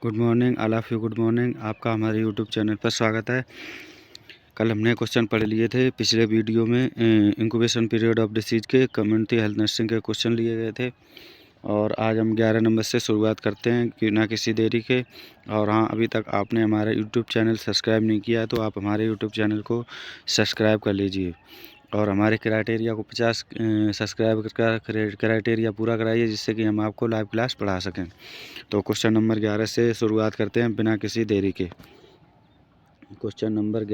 Good morning, all of you. Good morning. आपका हमारे YouTube channel पर स्वागत है। कल हमने क्वेश्चन पढ़ लिए थे पिछले वीडियो में। इंक्यूबेशन पीरियड ऑफ डिसीज के कम्युनिटी हेल्थ नर्सिंग के क्वेश्चन लिए गए थे और आज हम 11 नंबर से शुरुआत करते हैं कि ना किसी देरी के। और हाँ, अभी तक आपने हमारा यूट्यूब चैनल सब्सक्राइब नहीं किया है तो आप हमारे यूट्यूब चैनल को सब्सक्राइब कर लीजिए और हमारे क्राइटेरिया को 50 सब्सक्राइब का क्राइटेरिया पूरा कराइए, जिससे कि हम आपको लाइव क्लास पढ़ा सकें। तो क्वेश्चन नंबर 11 से शुरुआत करते हैं बिना किसी देरी के। क्वेश्चन नंबर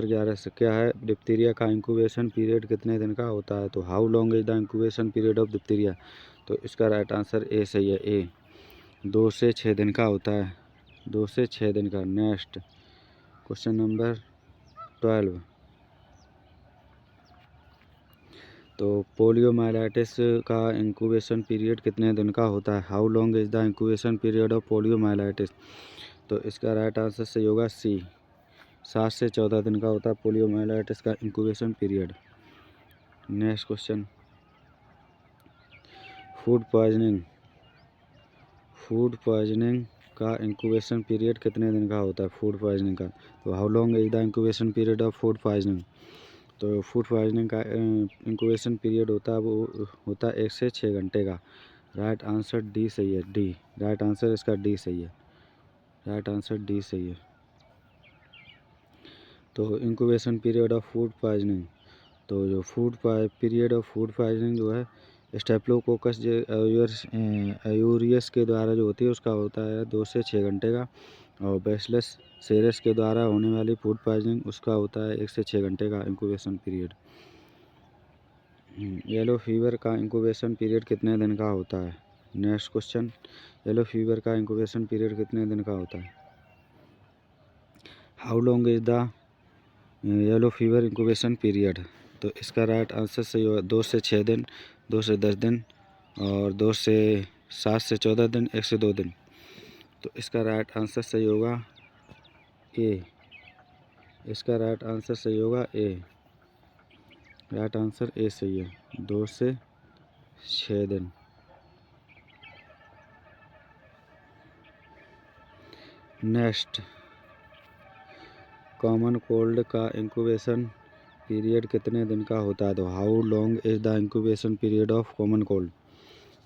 11 से क्या है? डिप्थीरिया का इंक्यूबेशन पीरियड कितने दिन का होता है? तो how long is the incubation period of diphtheria? तो इसका राइट आंसर ए सही है। ए 2 से 6 दिन का होता है। 2 से 6 दिन का। Next question number 12। तो पोलियोमाइलाइटिस का इंक्यूबेशन पीरियड कितने दिन का होता है? How long is the incubation period of poliomyelitis? तो इसका राइट आंसर सही होगा सी। 7 से 14 दिन का होता है पोलियोमाइलाइटिस का incubation period. Next question, food poisoning का इंक्यूबेशन पीरियड कितने दिन का होता है? फूड पॉइजनिंग का। तो how long is the incubation period of food poisoning? तो फूड पॉइजनिंग का इंक्यूबेशन पीरियड होता है वो होता है 1 से 6 घंटे का। राइट आंसर डी सही है। डी राइट आंसर इसका डी सही है। राइट आंसर डी सही है। तो incubation period of food poisoning, तो जो पीरियड ऑफ फूड पॉइजनिंग जो है स्टेप्लोकोकस एयूरियस के द्वारा जो होती है उसका होता है 2 से 6 घंटे का। और बैसिलस सेरेस के द्वारा होने वाली फूड पॉइजनिंग उसका होता है 1 से 6 घंटे का इंक्यूबेशन पीरियड। येलो फीवर का इंक्यूबेशन पीरियड कितने दिन का होता है? नेक्स्ट क्वेश्चन, येलो फीवर का इंक्यूबेशन पीरियड कितने दिन का होता है? How long is the yellow fever incubation period? तो इसका राइट आंसर सही होगा 2 से 6 दिन, 2 से 10 दिन और 2 से 7 से 14 दिन, 1 से 2 दिन। तो इसका राइट आंसर सही होगा ए। इसका राइट आंसर सही होगा ए। राइट आंसर ए सही है। 2 से 6 दिन। नेक्स्ट, कॉमन कोल्ड का इंक्यूबेशन पीरियड कितने दिन का होता है? तो how long is the incubation period of common cold?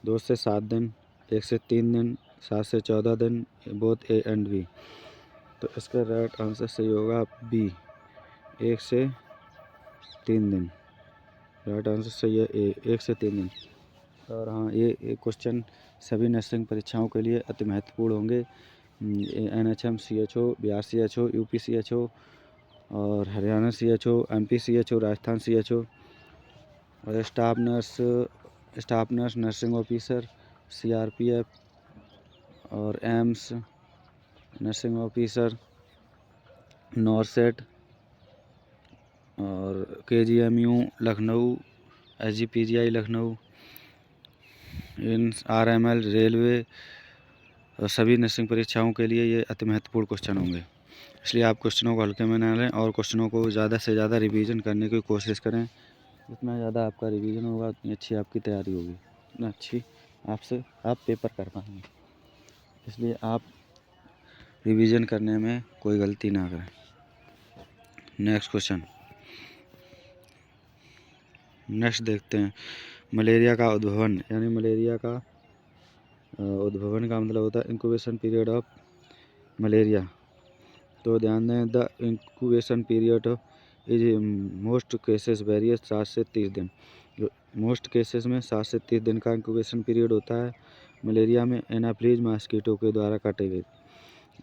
2 से 7 दिन, 1 से 3 दिन, 7 से 14 दिन, बोथ ए एंड बी। तो इसका राइट आंसर सही होगा बी, 1 से 3 दिन। राइट आंसर सही है ए, 1 से 3 दिन। और हाँ, ये क्वेश्चन सभी नर्सिंग परीक्षाओं के लिए अति महत्वपूर्ण होंगे। NHM CHO, Bihar CHO, UP CHO और Haryana CHO, MP CHO, Rajasthan CHO और staff nurse, nursing officer, CRPF और एम्स नर्सिंग ऑफिसर, नॉरसेट और KGMU लखनऊ, SGPGI लखनऊ, इन RML रेलवे और सभी नर्सिंग परीक्षाओं के लिए ये अति महत्वपूर्ण क्वेश्चन होंगे। इसलिए आप क्वेश्चनों को हल्के में न लें और क्वेश्चनों को ज़्यादा से ज़्यादा रिवीजन करने की कोशिश करें। जितना ज़्यादा आपका रिवीजन होगा उतनी अच्छी आपकी तैयारी होगी, उतना अच्छी आप पेपर कर पाएंगे। इसलिए आप रिवीजन करने में कोई गलती ना करें। नेक्स्ट देखते हैं, मलेरिया का उद्भवन, यानी मलेरिया का उद्भवन का मतलब होता है इंक्यूबेशन पीरियड ऑफ मलेरिया। तो ध्यान दें, the incubation period is most cases various 7 से 30 दिन। जो मोस्ट केसेस में 7 से 30 दिन का इंक्यूबेशन पीरियड होता है मलेरिया में एनाफ्लीज मॉस्किटो के द्वारा काटे गए।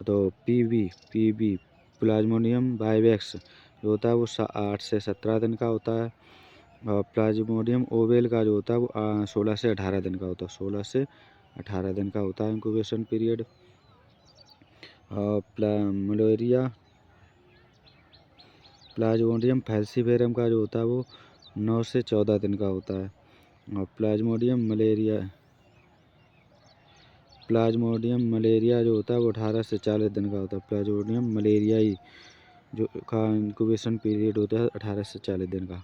तो पीबी प्लाज्मोडियम वाइवेक्स जो होता है वो 8 से 17 दिन का होता है और प्लाज्मोडियम ओवेल का जो होता है वो 16 से 18 दिन का होता है। 16 से 18 दिन का होता है incubation period. Malaria Plasmodium falciparum का जो होता है वो 9 से 14 दिन का होता है और प्लाज्मोडियम मलेरिया जो होता है वो 18 से 40 दिन का होता है। प्लाज्मोडियम मलेरियाई जो का इंक्यूबेशन पीरियड होता है 18 से 40 दिन का।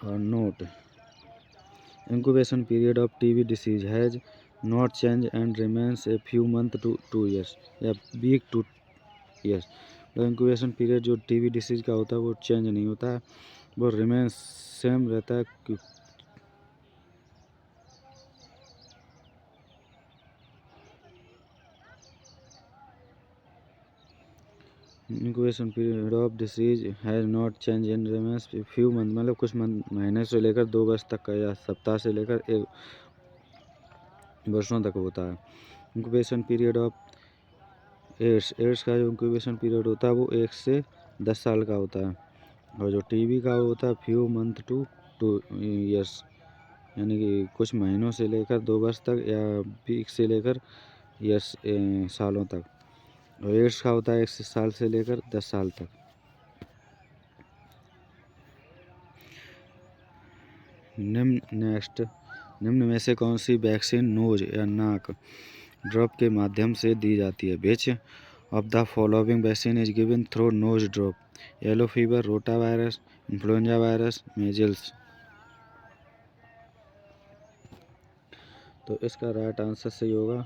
और note, incubation period of TB disease has not change and remains a few month to 2 years या वीक टू ईयर्स। तो इंक्यूबेशन पीरियड जो टीबी डिसीज का होता है वो चेंज नहीं होता है, वो रिमेन्स सेम रहता है। Incubation period of disease has not change in remains few month, मतलब कुछ महीने से लेकर 2 वर्ष तक का या सप्ताह से लेकर 1 वर्षों तक होता है। इंक्यूबेशन पीरियड ऑफ एड्स का जो इंक्यूबेशन पीरियड होता है वो 1 से 10 साल का होता है, और जो टीबी का होता है फ्यू मंथ टू 2 years, यानी कि कुछ महीनों से लेकर 2 वर्ष तक या वीक से लेकर ईयर्स सालों तक। और एड्स का होता है 1 साल से लेकर 10 साल तक। निम्न में से कौन सी वैक्सीन नोज या नाक ड्रॉप के माध्यम से दी जाती है? Which of the following vaccine is given through nose drop? Yellow fever, rota virus, influenza virus, measles. तो इसका राइट आंसर सही होगा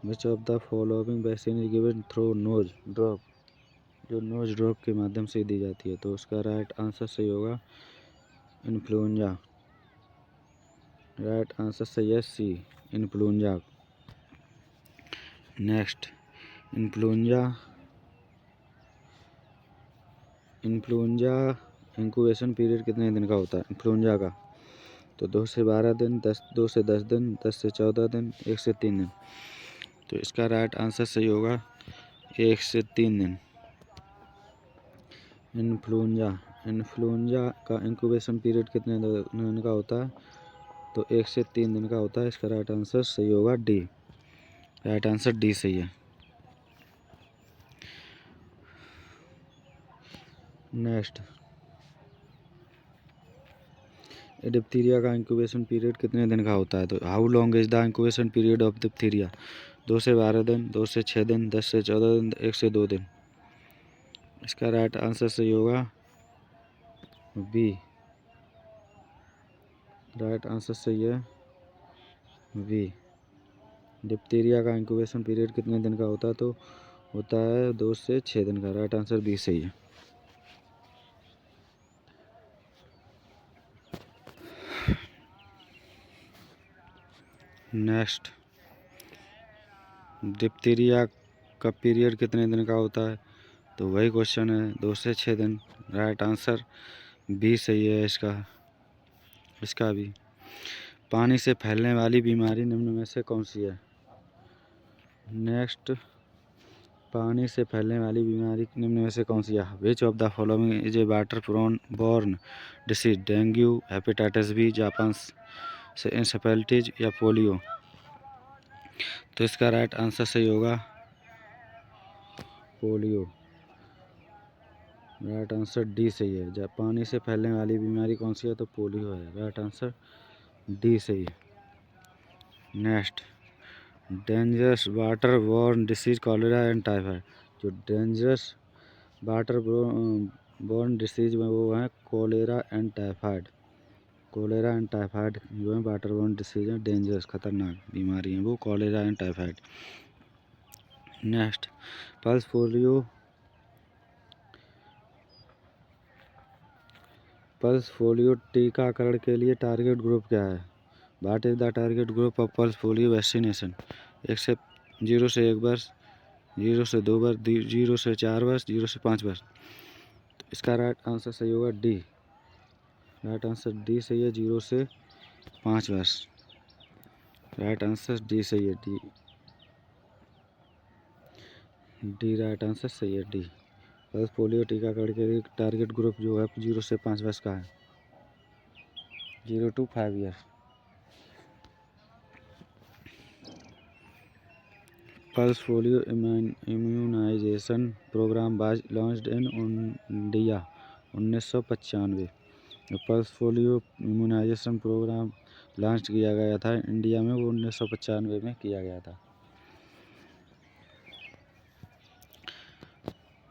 विच of the following vaccine is given through nose drop, जो नोज ड्रॉप के माध्यम से दी जाती है। तो उसका राइट आंसर सही होगा इन्फ्लुएंजा। राइट आंसर सही है C, influenza. Next, influenza incubation period कितने दिन का होता है इन्फ्लुएंजा का? तो 2 से 12 दिन, 2 से 10 दिन, 10 से 14 दिन, 1 से 3 दिन। तो इसका राइट आंसर सही होगा 1 से 3 दिन। इन्फ्लुएंजा का इंक्यूबेशन पीरियड कितने दिन का होता है? तो 1 से 3 दिन का होता है। इसका राइट आंसर सही होगा डी। राइट आंसर डी सही है। नेक्स्ट, डिप्थीरिया का इंक्यूबेशन पीरियड कितने दिन का होता है? तो how long is the incubation period of diphtheria? 2 से 12 दिन, 2 से 6 दिन, 10 से 14 दिन, 1 से 2 दिन। इसका राइट आंसर सही होगा बी। राइट आंसर सही है बी। डिप्थीरिया का इंक्यूबेशन पीरियड कितने दिन का होता है? तो होता है 2 से 6 दिन का। राइट आंसर बी सही है। नेक्स्ट, डिप्थीरिया का पीरियड कितने दिन का होता है? तो वही क्वेश्चन है, 2 से 6 दिन। राइट आंसर बी सही है इसका भी। पानी से फैलने वाली बीमारी निम्न में से कौन सी है? नेक्स्ट, पानी से फैलने वाली बीमारी निम्न में से कौन सी है? Which of the following is a water borne disease? Dengue, hepatitis B, Japanese encephalitis या पोलियो। तो इसका राइट आंसर सही होगा पोलियो। राइट आंसर डी सही है। जब पानी से फैलने वाली बीमारी कौन सी है? तो पोलियो है। राइट आंसर डी सही है। Next, dangerous water borne disease cholera and typhoid. जो डेंजरस वाटर बोर्न डिसीज में वो है cholera and typhoid. Cholera and typhoid जो है वाटर बोर्न डिसीज है, डेंजरस खतरनाक बीमारी है वो cholera and typhoid. Next, pulse polio टीकाकरण के लिए टारगेट ग्रुप क्या है? What is the target group of pulse polio vaccination? 0 से 1 वर्ष, 0 से 2 वर्ष, 0 से 4 वर्ष, 0 से 5 वर्ष। तो इसका राइट आंसर सही होगा डी। राइट आंसर डी सही है, 0 से 5 वर्ष। राइट आंसर डी सही है डी राइट आंसर सही है डी। पल्स पोलियो टीकाकरण के लिए टारगेट ग्रुप जो है 0 से 5 वर्ष का है, 0 to 5 year. Pulse polio immunization programme was launched in India 1995। Pulse polio immunization programme launch किया गया था इंडिया में, वो 1995 में किया गया था।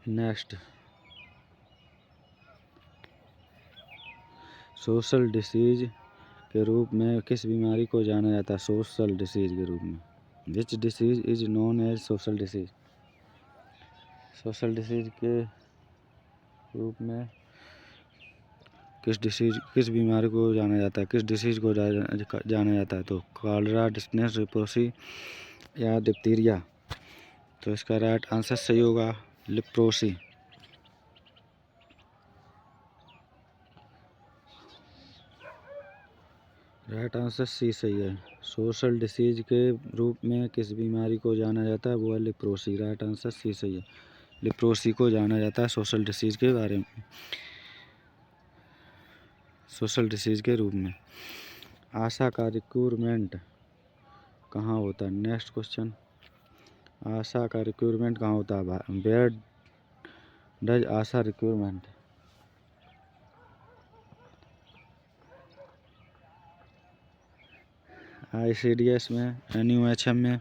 नेक्स्ट, सोशल डिसीज के रूप में किस बीमारी को जाना जाता है? सोशल डिसीज के रूप में which disease is known as social disease? Social disease के रूप में किस बीमारी को जाना जाता है? किस डिसीज को जाना जाता है? तो कॉलरा, डिस्नेस, लेप्रोसी या डिप्थीरिया? तो इसका राइट आंसर सही होगा लेप्रोसी। राइट आंसर सी सही है। सोशल डिसीज के रूप में किस बीमारी को जाना जाता है? वो है लेप्रोसी। राइट आंसर सी सही है। लेप्रोसी को जाना जाता है सोशल डिसीज के बारे में, सोशल डिसीज के रूप में। आशा का रिक्रूटमेंट कहाँ होता है? नेक्स्ट क्वेश्चन, आशा का रिक्रूटमेंट कहाँ होता है? Where does ASHA recruitment? ICDS में, NUHM में,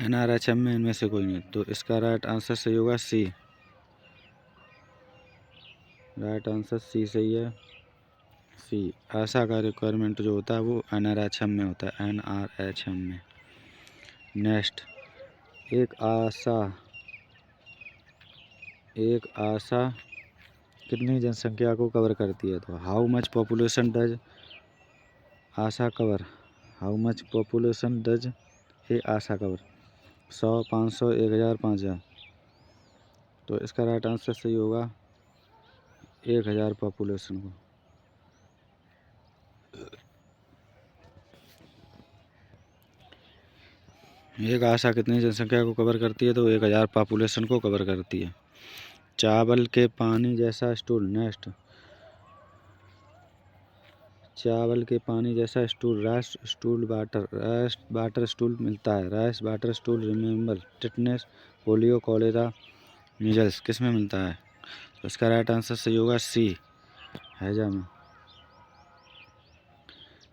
NRHM में, इनमें से कोई नहीं। तो इसका राइट आंसर सही होगा सी। राइट आंसर सी सही है, सी। आशा का रिक्वायरमेंट जो होता है वो NRHM में होता है, NRHM में। नेक्स्ट, एक आशा कितनी जनसंख्या को कवर करती है? तो how much population does Asha cover? How much population does a Asha cover? 100, 500, 1000, 5000? तो इसका राइट आंसर सही होगा 1000 पॉपुलेशन को। एक आशा कितनी जनसंख्या को कवर करती है? तो 1000 पॉपुलेशन को कवर करती है। चावल के पानी जैसा स्टूल। नेक्स्ट, चावल के पानी जैसा stool, rice stool, water stool मिलता है। Rice water stool, remember, tetanus, polio, cholera, measles किस में मिलता है? तो इसका राइट आंसर सही होगा सी, हैजा में।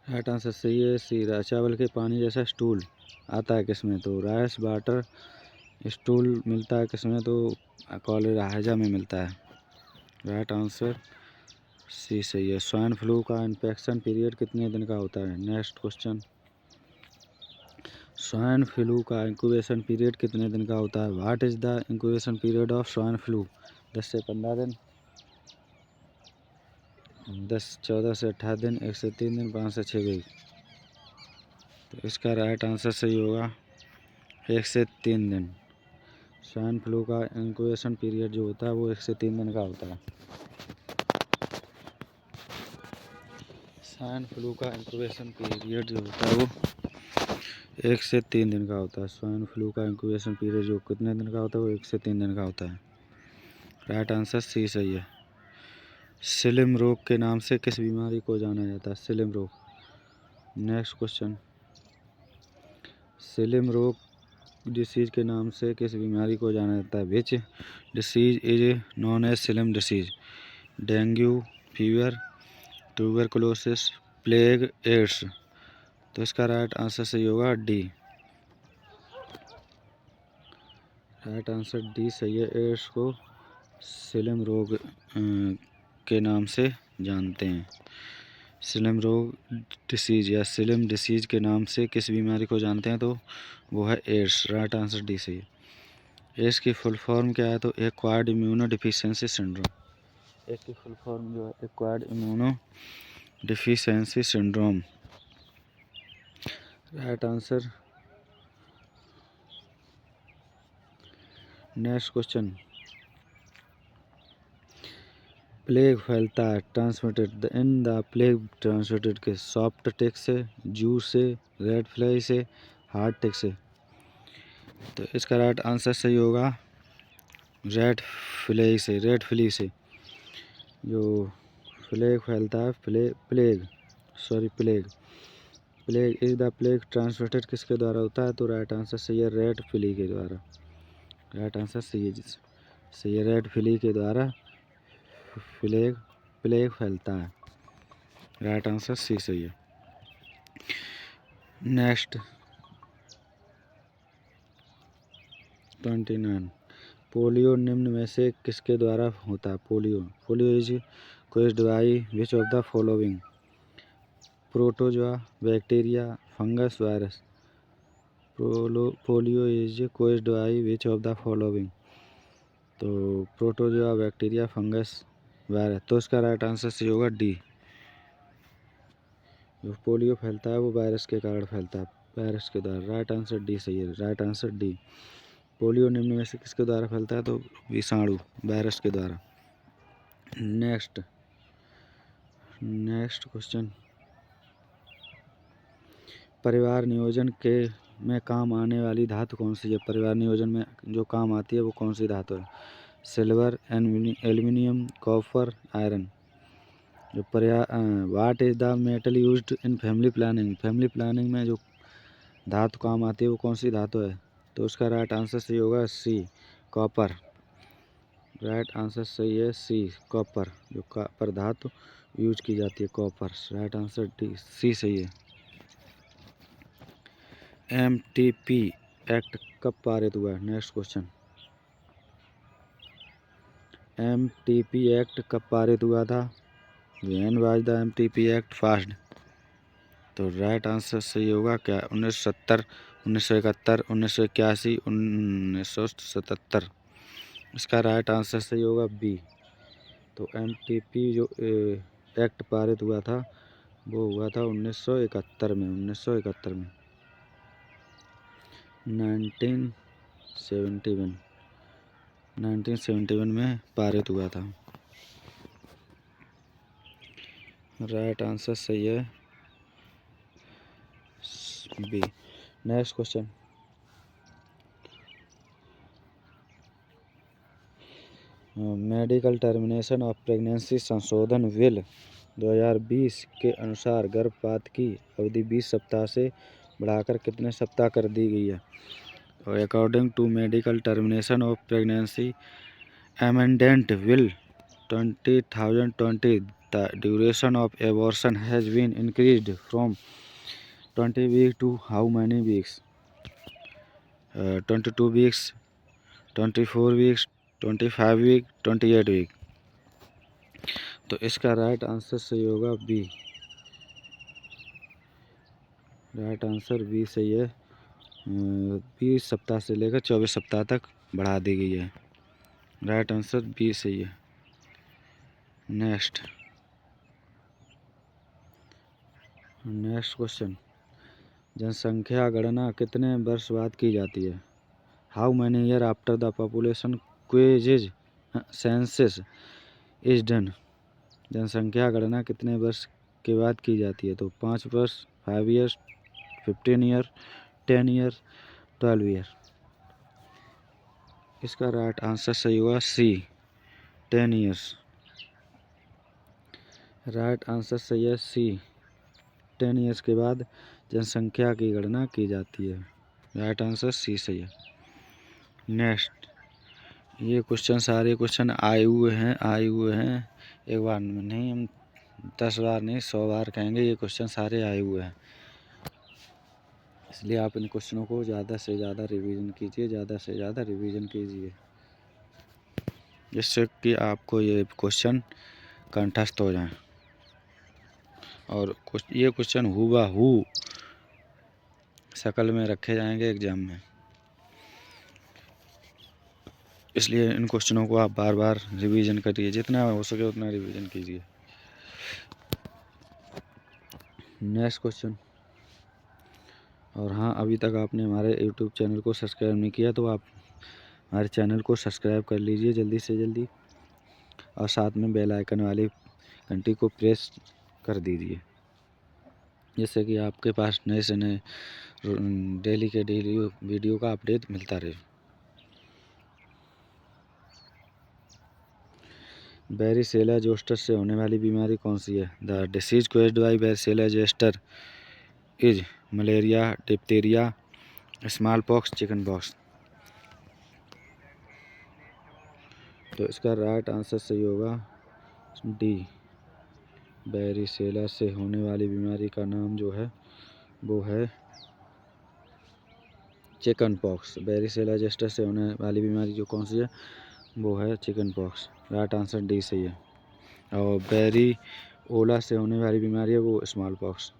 राइट आंसर सही है सी। चावल के पानी जैसा स्टूल आता है किसमें? तो राइस वाटर स्टूल मिलता है किसमें? तो कॉलेरा, हैजा में मिलता है। राइट आंसर सी सही है। स्वाइन फ्लू का इन्फेक्शन पीरियड कितने दिन का होता है? नेक्स्ट क्वेश्चन, स्वाइन फ्लू का इंक्यूबेशन पीरियड कितने दिन का होता है? What is the incubation period of swine flu? 10 से 15 दिन, 14 से 18 दिन, 1 से 3 दिन, 5 से 6 वीक? तो इसका राइट आंसर सही होगा 1 से 3 दिन। स्वाइन फ्लू का इंक्यूबेशन पीरियड जो होता है वो 1 से 3 दिन का होता है। स्वाइन फ्लू का इंक्यूबेशन पीरियड जो होता है वो 1 से 3 दिन का होता है। स्वाइन फ्लू का इंक्यूबेशन पीरियड जो कितने दिन का होता है? वो 1 से 3 दिन का होता है। राइट आंसर सी सही है। सिलिम रोग के नाम से किस बीमारी को जाना जाता है? सिलिम रोग। नेक्स्ट क्वेश्चन, सिलिम रोग डिसीज के नाम से किस बीमारी को जाना जाता है? विच डिसीज इज नॉन एज सिलिम disease? Dengue fever, tuberculosis, plague, AIDS? तो इसका राइट आंसर सही होगा डी। राइट आंसर डी सही है। एड्स को सिलिम रोग के नाम से जानते हैं। सिलिम रोग डिसीज या सिलिम डिसीज के नाम से किस बीमारी को जानते हैं? तो वो है एड्स। राइट आंसर डी सही है। एड्स की फुल फॉर्म क्या है? तो acquired immuno deficiency syndrome. AIDS की फुल फॉर्म जो है acquired immuno deficiency syndrome. Right answer. Next question, plague फैलता है transmitted in the plague transmitted के सॉफ्ट टिक से, जू से, रेड फ्लाई से, हार्ड टिक से? तो इसका राइट आंसर सही होगा रेड फ्लाई से। रेड फ्ली से जो फ्लेग फैलता है, plague plague is the plague transmitted किसके द्वारा होता है? तो राइट आंसर सही है रेड फ्ली के द्वारा। राइट आंसर सही है रेड फ्ली के द्वारा प्लेग फैलता है। राइट आंसर सी सही है। नेक्स्ट 29, पोलियो निम्न में से किसके द्वारा होता है? Polio is caused by which of the following? Protozoa, bacteria, fungus, virus. Polio is caused by which of the following? तो प्रोटोजोआ, बैक्टीरिया, फंगस, वायरस। तो इसका राइट आंसर सही होगा डी। जो पोलियो फैलता है वो वायरस के कारण फैलता है, वायरस के द्वारा। राइट आंसर डी सही है, राइट आंसर डी। पोलियो निम्न में से किसके द्वारा फैलता है? तो विषाणु, वायरस के द्वारा। नेक्स्ट क्वेश्चन, परिवार नियोजन के में काम आने वाली धातु कौन सी है? परिवार नियोजन में जो काम आती है वो कौन सी धातु है? Silver, aluminium, copper, iron. जो what is the metal used in family planning? Family planning में जो धातु काम आती है वो कौन सी धातु है? तो उसका राइट आंसर सही होगा सी, कॉपर। राइट आंसर सही है सी, कॉपर। जो कॉपर धातु यूज की जाती है, कॉपर। राइट आंसर डी, सी सही है। MTP एक्ट कब पारित हुआ है? नेक्स्ट क्वेश्चन, MTP एक्ट कब पारित हुआ था? When was the MTP act passed? तो राइट आंसर सही होगा क्या? 1970, 1971, 1981, 1977। इसका राइट आंसर सही होगा बी। तो MTP जो एक्ट पारित हुआ था वो हुआ था 1971 में, 1971 में, 1971 में पारित हुआ था। राइट आंसर सही है B. Next question, medical termination of pregnancy संशोधन बिल 2020 के अनुसार गर्भपात की अवधि 20 सप्ताह से बढ़ाकर कितने सप्ताह कर दी गई है? और according to medical termination of pregnancy amendment bill 2020, the duration of abortion has been increased from 20 week to how many weeks? 22 weeks, 24 weeks, 25 week, 28 week. तो इसका राइट आंसर सही होगा बी। राइट आंसर बी सही है। 20 सप्ताह से लेकर 24 सप्ताह तक बढ़ा दी गई है। राइट आंसर बी सही है। नेक्स्ट क्वेश्चन, जनसंख्या गणना कितने वर्ष बाद की जाती है? How many year after the population क्वेज census is done? जनसंख्या गणना कितने वर्ष के बाद की जाती है? तो 5 वर्ष, 5 ईयर्स, 15 ईयर, 10 ईयर, 12 ईयर। इसका राइट आंसर सही हुआ सी, 10 ईयर्स। राइट आंसर सही है सी, 10 ईयर्स के बाद जनसंख्या की गणना की जाती है। राइट आंसर सी सही है। नेक्स्ट, ये क्वेश्चन सारे क्वेश्चन आए हुए हैं। एक बार नहीं, हम 10 बार नहीं 100 बार कहेंगे, ये क्वेश्चन सारे आए हुए हैं। इसलिए आप इन क्वेश्चनों को ज़्यादा से ज़्यादा रिवीजन कीजिए, जिससे कि आपको ये क्वेश्चन कंठस्थ हो जाए और ये क्वेश्चन हूबहू शक्ल में रखे जाएंगे एग्जाम में। इसलिए इन क्वेश्चनों को आप बार बार रिवीजन करिए, जितना हो सके उतना रिवीजन कीजिए। नेक्स्ट क्वेश्चन, और हाँ, अभी तक आपने हमारे YouTube चैनल को सब्सक्राइब नहीं किया तो आप हमारे चैनल को सब्सक्राइब कर लीजिए जल्दी से जल्दी, और साथ में बेल आइकन वाली घंटी को प्रेस कर दीजिए, जिससे कि आपके पास नए से नए डेली वीडियो का अपडेट मिलता रहे। वेरिसेला जोस्टर से होने वाली बीमारी कौन सी है? The disease caused by varicella zoster is malaria, diphtheria, small pox, chicken pox. तो इसका राइट आंसर सही होगा डी। वेरिसेला से होने वाली बीमारी का नाम जो है वो है चिकन पॉक्स। वेरिसेला जोस्टर से होने वाली बीमारी जो कौन सी है वो है chicken pox. Right answer D सही है। और बेरी ओला से होने वाली बीमारी है वो स्मॉल पॉक्स।